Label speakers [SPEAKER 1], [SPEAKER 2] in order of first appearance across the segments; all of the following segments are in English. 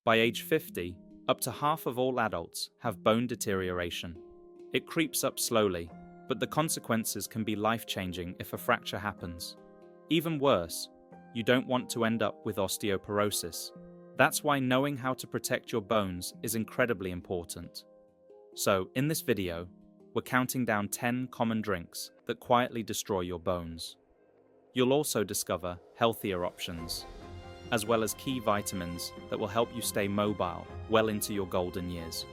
[SPEAKER 1] By age 50, up to half of all adults have bone deterioration. It creeps up slowly, but the consequences can be life-changing if a fracture happens. Even worse, you don't want to end up with osteoporosis. That's why knowing how to protect your bones is incredibly important. So, in this video, we're counting down 10 common drinks that quietly destroy your bones. You'll also discover healthier options, as well as key vitamins that will help you stay mobile well into your golden years.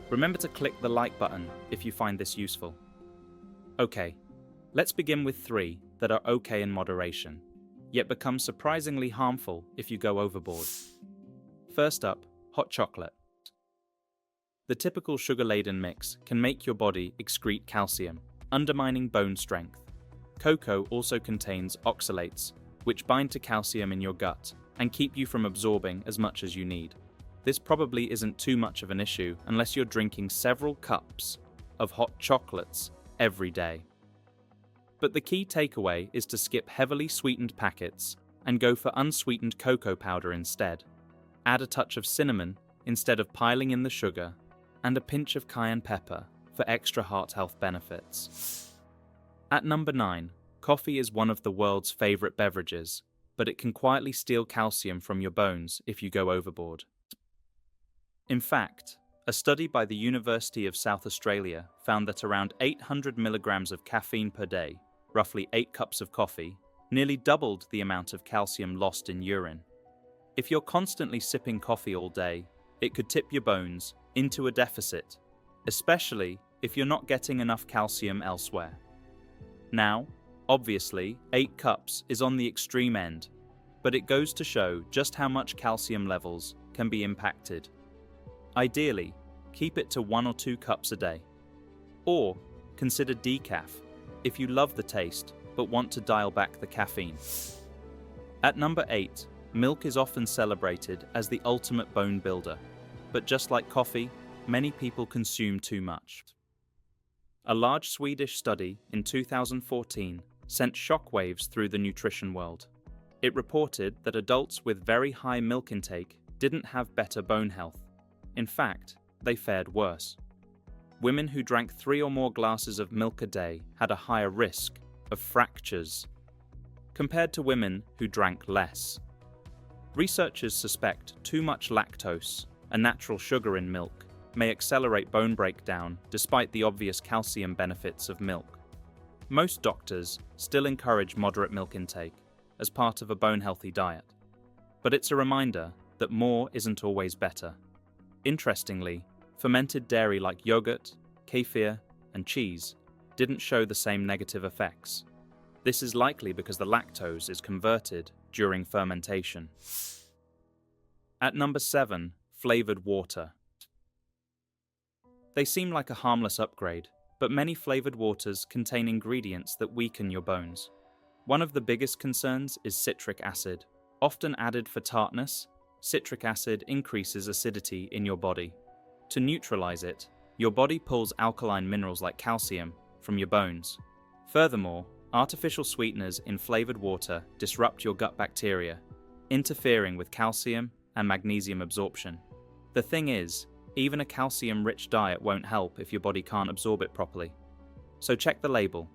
[SPEAKER 1] Remember to click the like button if you find this useful. Okay, let's begin with 3 that are okay in moderation, yet become surprisingly harmful if you go overboard. First up, hot chocolate. The typical sugar-laden mix can make your body excrete calcium, undermining bone strength. Cocoa also contains oxalates, which bind to calcium in your gut and keep you from absorbing as much as you need. This probably isn't too much of an issue unless you're drinking several cups of hot chocolates every day. But the key takeaway is to skip heavily sweetened packets and go for unsweetened cocoa powder instead. Add a touch of cinnamon instead of piling in the sugar, and a pinch of cayenne pepper for extra heart health benefits. At number 9, coffee is one of the world's favorite beverages, but it can quietly steal calcium from your bones if you go overboard. In fact, a study by the University of South Australia found that around 800 milligrams of caffeine per day, roughly 8 cups of coffee, nearly doubled the amount of calcium lost in urine. If you're constantly sipping coffee all day, it could tip your bones into a deficit, especially if you're not getting enough calcium elsewhere. Now, obviously, 8 cups is on the extreme end, but it goes to show just how much calcium levels can be impacted. Ideally, keep it to 1 or 2 cups a day. Or consider decaf if you love the taste but want to dial back the caffeine. At number 8, milk is often celebrated as the ultimate bone builder, but just like coffee, many people consume too much. A large Swedish study in 2014 sent shockwaves through the nutrition world. It reported that adults with very high milk intake didn't have better bone health. In fact, they fared worse. Women who drank 3 or more glasses of milk a day had a higher risk of fractures compared to women who drank less. Researchers suspect too much lactose, a natural sugar in milk, may accelerate bone breakdown despite the obvious calcium benefits of milk. Most doctors still encourage moderate milk intake as part of a bone-healthy diet, but it's a reminder that more isn't always better. Interestingly, fermented dairy like yogurt, kefir, and cheese didn't show the same negative effects. This is likely because the lactose is converted during fermentation. At number 7, flavored water. They seem like a harmless upgrade, but many flavored waters contain ingredients that weaken your bones. One of the biggest concerns is citric acid. Often added for tartness, citric acid increases acidity in your body. To neutralize it, your body pulls alkaline minerals like calcium from your bones. Furthermore, artificial sweeteners in flavored water disrupt your gut bacteria, interfering with calcium and magnesium absorption. The thing is, even a calcium-rich diet won't help if your body can't absorb it properly. So check the label.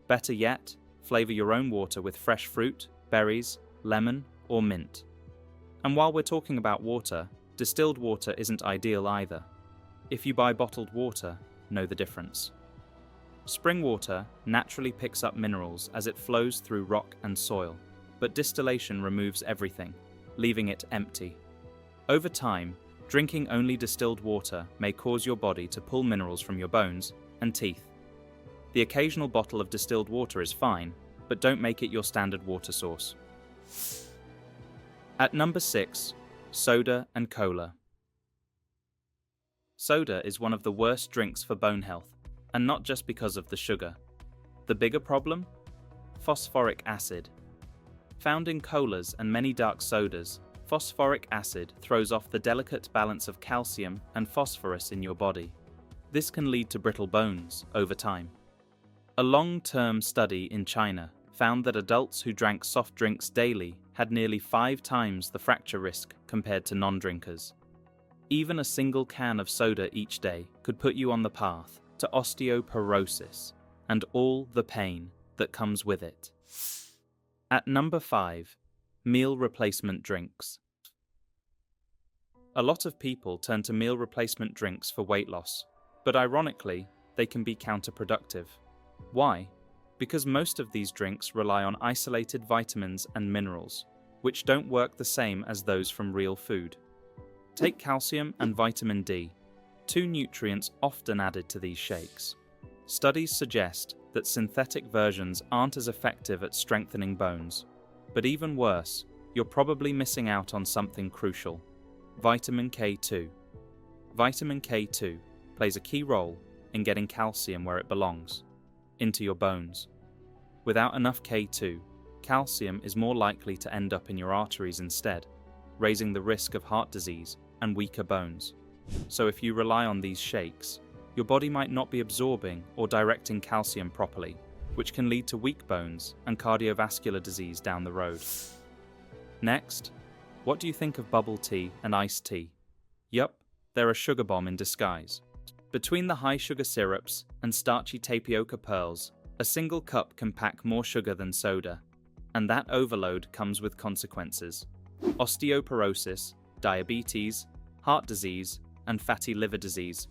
[SPEAKER 1] Better yet, flavor your own water with fresh fruit, berries, lemon, or mint. And while we're talking about water, distilled water isn't ideal either. If you buy bottled water, know the difference. Spring water naturally picks up minerals as it flows through rock and soil, but distillation removes everything, leaving it empty. Over time, drinking only distilled water may cause your body to pull minerals from your bones and teeth. The occasional bottle of distilled water is fine, but don't make it your standard water source. At number 6, soda and cola. Soda is one of the worst drinks for bone health, and not just because of the sugar. The bigger problem? Phosphoric acid. Found in colas and many dark sodas, phosphoric acid throws off the delicate balance of calcium and phosphorus in your body. This can lead to brittle bones over time. A long-term study in China found that adults who drank soft drinks daily had nearly 5 times the fracture risk compared to non-drinkers. Even a single can of soda each day could put you on the path to osteoporosis and all the pain that comes with it. At number 5, meal replacement drinks. A lot of people turn to meal replacement drinks for weight loss, but ironically, they can be counterproductive. Why? Because most of these drinks rely on isolated vitamins and minerals, which don't work the same as those from real food. Take calcium and vitamin D, two nutrients often added to these shakes. Studies suggest that synthetic versions aren't as effective at strengthening bones, but even worse, you're probably missing out on something crucial: vitamin K2. Vitamin K2 plays a key role in getting calcium where it belongs, into your bones. Without enough K2, calcium is more likely to end up in your arteries instead, raising the risk of heart disease and weaker bones. So if you rely on these shakes, your body might not be absorbing or directing calcium properly, which can lead to weak bones and cardiovascular disease down the road. Next, what do you think of bubble tea and iced tea? Yup, they're a sugar bomb in disguise. Between the high sugar syrups and starchy tapioca pearls, a single cup can pack more sugar than soda, and that overload comes with consequences: osteoporosis, diabetes, heart disease, and fatty liver disease.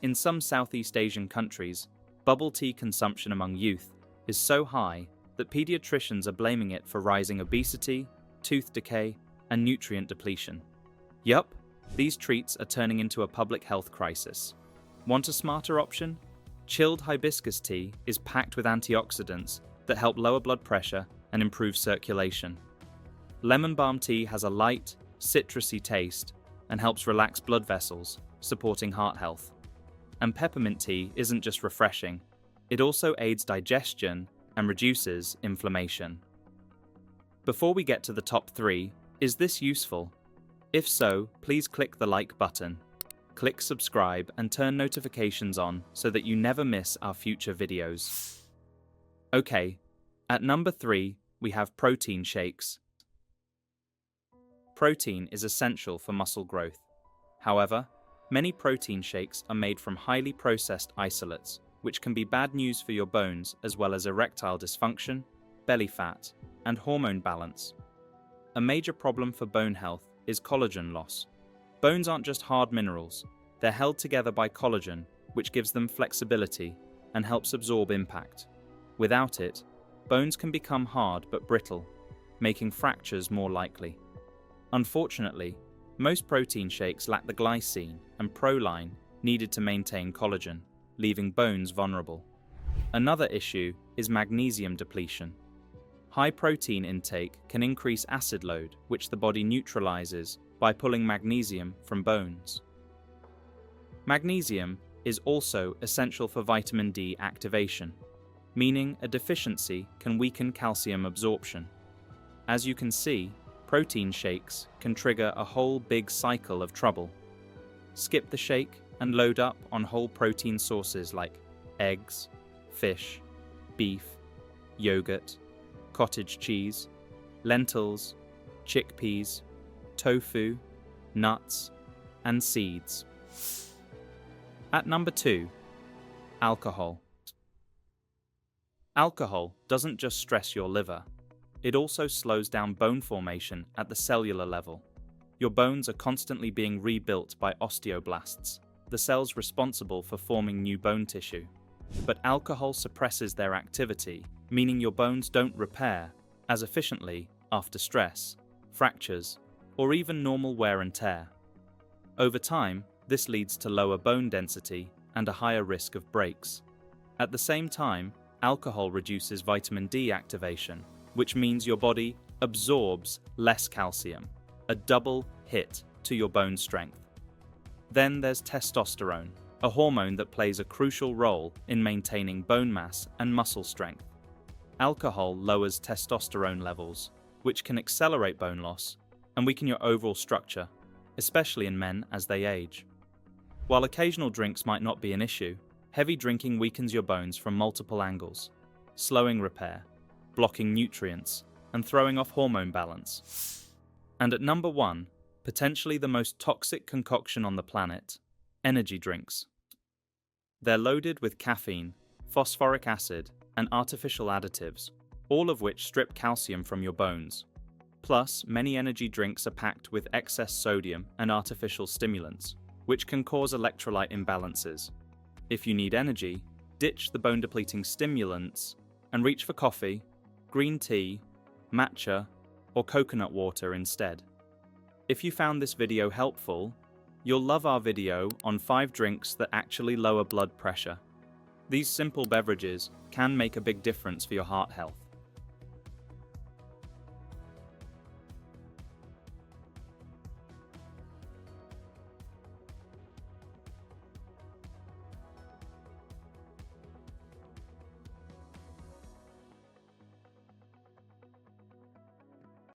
[SPEAKER 1] In some Southeast Asian countries, bubble tea consumption among youth is so high that pediatricians are blaming it for rising obesity, tooth decay, and nutrient depletion. Yup, these treats are turning into a public health crisis. Want a smarter option? Chilled hibiscus tea is packed with antioxidants that help lower blood pressure and improve circulation. Lemon balm tea has a light, citrusy taste and helps relax blood vessels, supporting heart health. And peppermint tea isn't just refreshing, it also aids digestion and reduces inflammation. Before we get to the top 3, is this useful? If so, please click the like button. Click subscribe and turn notifications on so that you never miss our future videos. Okay, at number 3, we have protein shakes. Protein is essential for muscle growth. However, many protein shakes are made from highly processed isolates, which can be bad news for your bones as well as erectile dysfunction, belly fat, and hormone balance. A major problem for bone health is collagen loss. Bones aren't just hard minerals, they're held together by collagen, which gives them flexibility and helps absorb impact. Without it, bones can become hard but brittle, making fractures more likely. Unfortunately, most protein shakes lack the glycine and proline needed to maintain collagen, leaving bones vulnerable. Another issue is magnesium depletion. High protein intake can increase acid load, which the body neutralizes by pulling magnesium from bones. Magnesium is also essential for vitamin D activation, meaning a deficiency can weaken calcium absorption. As you can see, protein shakes can trigger a whole big cycle of trouble. Skip the shake and load up on whole protein sources like eggs, fish, beef, yogurt, cottage cheese, lentils, chickpeas, tofu, nuts, and seeds. At number 2, alcohol. Alcohol doesn't just stress your liver, it also slows down bone formation at the cellular level. Your bones are constantly being rebuilt by osteoblasts, the cells responsible for forming new bone tissue. But alcohol suppresses their activity, meaning your bones don't repair as efficiently after stress, fractures, or even normal wear and tear. Over time, this leads to lower bone density and a higher risk of breaks. At the same time, alcohol reduces vitamin D activation, which means your body absorbs less calcium, a double hit to your bone strength. Then there's testosterone, a hormone that plays a crucial role in maintaining bone mass and muscle strength. Alcohol lowers testosterone levels, which can accelerate bone loss and weaken your overall structure, especially in men as they age. While occasional drinks might not be an issue, heavy drinking weakens your bones from multiple angles, slowing repair, blocking nutrients, and throwing off hormone balance. And at number 1, Potentially the most toxic concoction on the planet, energy drinks. They're loaded with caffeine, phosphoric acid, and artificial additives, all of which strip calcium from your bones. Plus, many energy drinks are packed with excess sodium and artificial stimulants, which can cause electrolyte imbalances. If you need energy, ditch the bone-depleting stimulants and reach for coffee, green tea, matcha, or coconut water instead. If you found this video helpful, you'll love our video on 5 drinks that actually lower blood pressure. These simple beverages can make a big difference for your heart health.